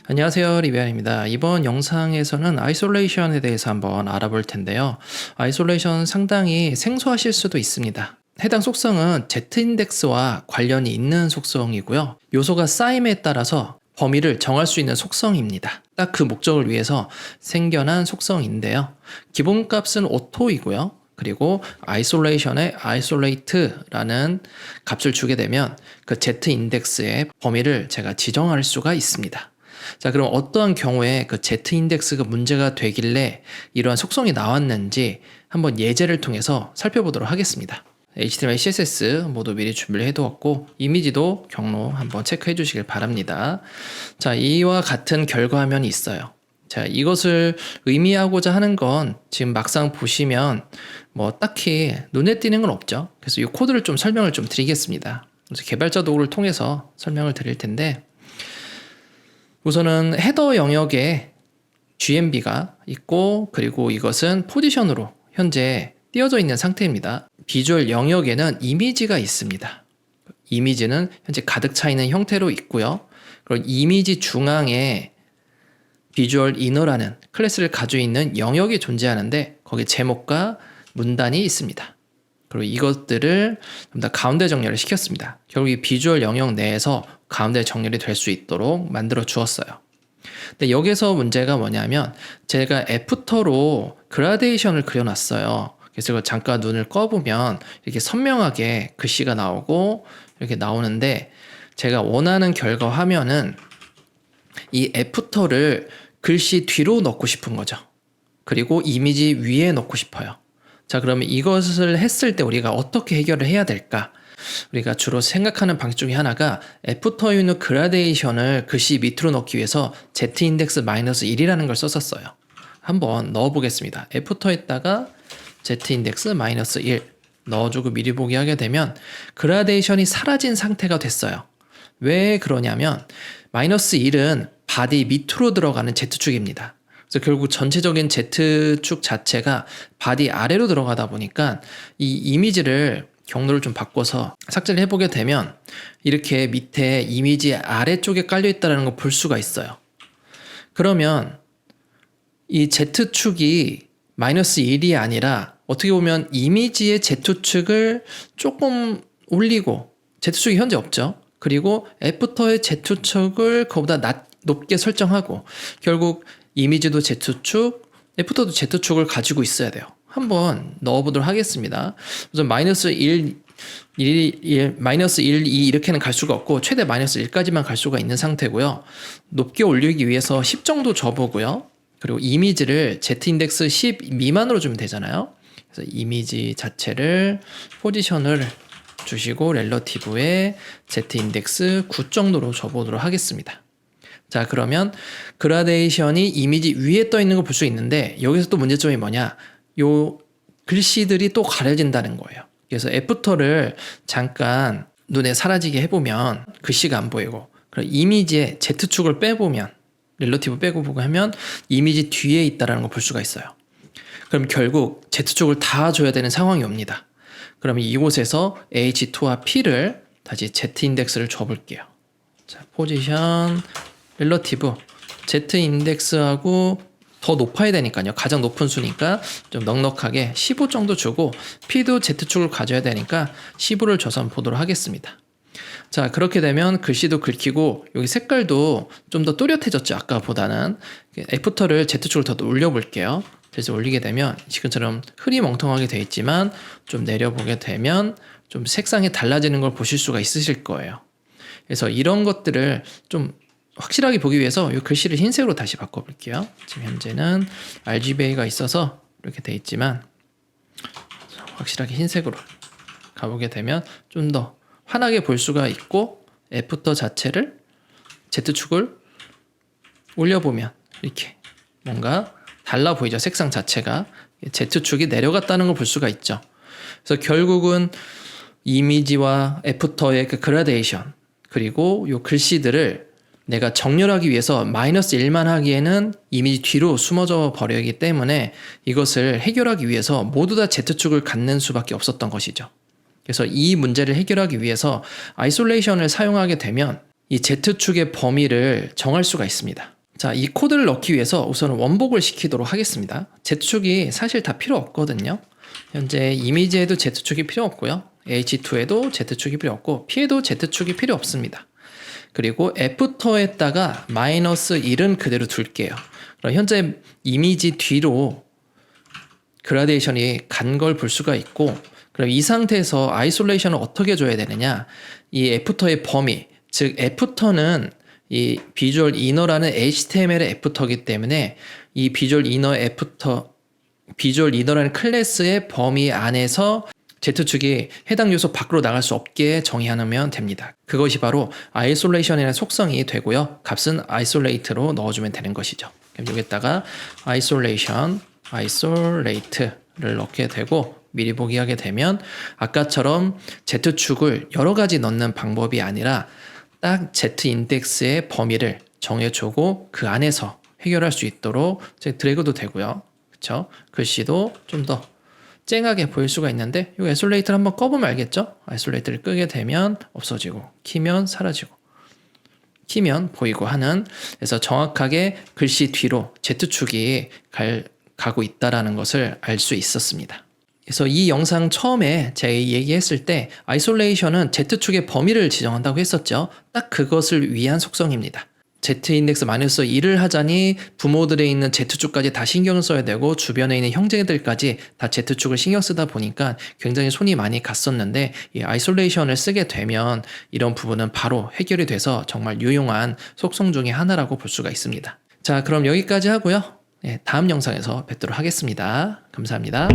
안녕하세요, 리비안입니다. 이번 영상에서는 아이솔레이션에 대해서 한번 알아볼 텐데요. 아이솔레이션 상당히 생소하실 수도 있습니다. 해당 속성은 Z인덱스와 관련이 있는 속성이고요. 요소가 쌓임에 따라서 범위를 정할 수 있는 속성입니다. 딱 그 목적을 위해서 생겨난 속성인데요. 기본값은 오토이고요. 그리고 아이솔레이션에 isolate라는 값을 주게 되면 그 Z인덱스의 범위를 제가 지정할 수가 있습니다. 자, 그럼 어떠한 경우에 그 Z인덱스가 문제가 되길래 이러한 속성이 나왔는지 한번 예제를 통해서 살펴보도록 하겠습니다. HTML, CSS 모두 미리 준비를 해두었고 이미지도 경로 한번 체크해 주시길 바랍니다. 자, 이와 같은 결과 화면이 있어요. 자, 이것을 의미하고자 하는 건 지금 막상 보시면 뭐 딱히 눈에 띄는 건 없죠. 그래서 이 코드를 좀 설명을 좀 드리겠습니다. 그래서 개발자 도구를 통해서 설명을 드릴 텐데, 우선은 헤더 영역에 GMB가 있고, 그리고 이것은 포지션으로 현재 띄어져 있는 상태입니다. 비주얼 영역에는 이미지가 있습니다. 이미지는 현재 가득 차 있는 형태로 있고요. 그리고 이미지 중앙에 비주얼 이너라는 클래스를 가지고 있는 영역이 존재하는데 거기에 제목과 문단이 있습니다. 그리고 이것들을 좀 더 가운데 정렬을 시켰습니다. 결국 이 비주얼 영역 내에서 가운데 정렬이 될 수 있도록 만들어 주었어요. 근데 여기서 문제가 뭐냐면 제가 애프터로 그라데이션을 그려놨어요. 그래서 이거 잠깐 눈을 꺼보면 이렇게 선명하게 글씨가 나오고 이렇게 나오는데, 제가 원하는 결과 화면은 이 애프터를 글씨 뒤로 넣고 싶은 거죠. 그리고 이미지 위에 넣고 싶어요. 자, 그러면 이것을 했을 때 우리가 어떻게 해결을 해야 될까? 우리가 주로 생각하는 방식 중에 하나가 애프터 유닛 그라데이션을 글씨 밑으로 넣기 위해서 Z인덱스-1이라는 걸 썼었어요. 한번 넣어보겠습니다. 애프터에다가 Z인덱스-1 넣어주고 미리 보기 하게 되면 그라데이션이 사라진 상태가 됐어요. 왜 그러냐면 -1은 바디 밑으로 들어가는 Z축입니다. 그래서 결국 전체적인 Z축 자체가 바디 아래로 들어가다 보니까 이 이미지를 경로를 좀 바꿔서 삭제를 해보게 되면 이렇게 밑에 이미지 아래쪽에 깔려있다는 걸 볼 수가 있어요. 그러면 이 Z축이 -1이 아니라 어떻게 보면 이미지의 Z축을 조금 올리고, Z축이 현재 없죠. 그리고 애프터의 Z축을 그보다 높게 설정하고, 결국 이미지도 Z축, 애프터도 Z축을 가지고 있어야 돼요. 한번 넣어보도록 하겠습니다. 우선 -1, 2 이렇게는 갈 수가 없고 최대 -1까지만 갈 수가 있는 상태고요. 높게 올리기 위해서 10 정도 줘보고요. 그리고 이미지를 Z인덱스 10 미만으로 주면 되잖아요. 그래서 이미지 자체를 포지션을 주시고 렐러티브에 Z인덱스 9 정도로 줘보도록 하겠습니다. 자, 그러면 그라데이션이 이미지 위에 떠 있는 걸 볼 수 있는데 여기서 또 문제점이 뭐냐? 요 글씨들이 또 가려진다는 거예요. 그래서 애프터를 잠깐 눈에 사라지게 해보면 글씨가 안 보이고, 그리고 이미지에 Z축을 빼보면, 렐러티브 빼고 보고 하면 이미지 뒤에 있다는 걸 볼 수가 있어요. 그럼 결국 Z축을 다 줘야 되는 상황이 옵니다. 그러면 이곳에서 H2와 P를 다시 Z인덱스를 줘볼게요. 자, 포지션, 렐러티브, Z인덱스하고 더 높아야 되니까요. 가장 높은 수니까 좀 넉넉하게 15 정도 주고, P도 Z축을 가져야 되니까 15를 줘서 한번 보도록 하겠습니다. 자, 그렇게 되면 글씨도 긁히고 여기 색깔도 좀 더 또렷해졌죠. 아까보다는. 애프터를 Z축을 더 올려볼게요. 그래서 올리게 되면 지금처럼 흐리멍텅하게 되어 있지만 좀 내려보게 되면 좀 색상이 달라지는 걸 보실 수가 있으실 거예요. 그래서 이런 것들을 좀 확실하게 보기 위해서 이 글씨를 흰색으로 다시 바꿔볼게요. 지금 현재는 RGBA가 있어서 이렇게 돼 있지만 확실하게 흰색으로 가보게 되면 좀 더 환하게 볼 수가 있고, 애프터 자체를 Z축을 올려보면 이렇게 뭔가 달라 보이죠. 색상 자체가 Z축이 내려갔다는 걸 볼 수가 있죠. 그래서 결국은 이미지와 애프터의 그 그라데이션, 그리고 이 글씨들을 내가 정렬하기 위해서 -1만 하기에는 이미지 뒤로 숨어져 버리기 때문에 이것을 해결하기 위해서 모두 다 Z축을 갖는 수밖에 없었던 것이죠. 그래서 이 문제를 해결하기 위해서 아이솔레이션을 사용하게 되면 이 Z축의 범위를 정할 수가 있습니다. 자, 이 코드를 넣기 위해서 우선은 원복을 시키도록 하겠습니다. Z축이 사실 다 필요 없거든요. 현재 이미지에도 Z축이 필요 없고요. H2에도 Z축이 필요 없고 P에도 Z축이 필요 없습니다. 그리고 애프터에다가 -1은 그대로 둘게요. 그럼 현재 이미지 뒤로 그라데이션이 간 걸 볼 수가 있고, 그럼 이 상태에서 아이솔레이션을 어떻게 줘야 되느냐? 이 애프터의 범위, 즉 애프터는 이 비주얼 이너라는 HTML의 애프터이기 때문에 이 비주얼 이너라는 클래스의 범위 안에서 Z축이 해당 요소 밖으로 나갈 수 없게 정의하면 됩니다. 그것이 바로 아이솔레이션이라는 속성이 되고요. 값은 isolate로 넣어주면 되는 것이죠. 그럼 여기다가 isolate를 넣게 되고 미리 보기 하게 되면 아까처럼 Z축을 여러 가지 넣는 방법이 아니라 딱 Z인덱스의 범위를 정해주고 그 안에서 해결할 수 있도록 드래그도 되고요. 그렇죠? 글씨도 좀 더 쨍하게 보일 수가 있는데 이 아이솔레이트를 한번 꺼보면 알겠죠? 아이솔레이트를 끄게 되면 없어지고 키면 사라지고 키면 보이고 하는, 그래서 정확하게 글씨 뒤로 Z축이 가고 있다는 것을 알 수 있었습니다. 그래서 이 영상 처음에 제가 얘기했을 때 아이솔레이션은 Z축의 범위를 지정한다고 했었죠. 딱 그것을 위한 속성입니다. Z인덱스 -1을 하자니 부모들에 있는 Z축까지 다 신경을 써야 되고 주변에 있는 형제들까지 다 Z축을 신경 쓰다 보니까 굉장히 손이 많이 갔었는데 이 아이솔레이션을 쓰게 되면 이런 부분은 바로 해결이 돼서 정말 유용한 속성 중에 하나라고 볼 수가 있습니다. 자, 그럼 여기까지 하고요. 네, 다음 영상에서 뵙도록 하겠습니다. 감사합니다.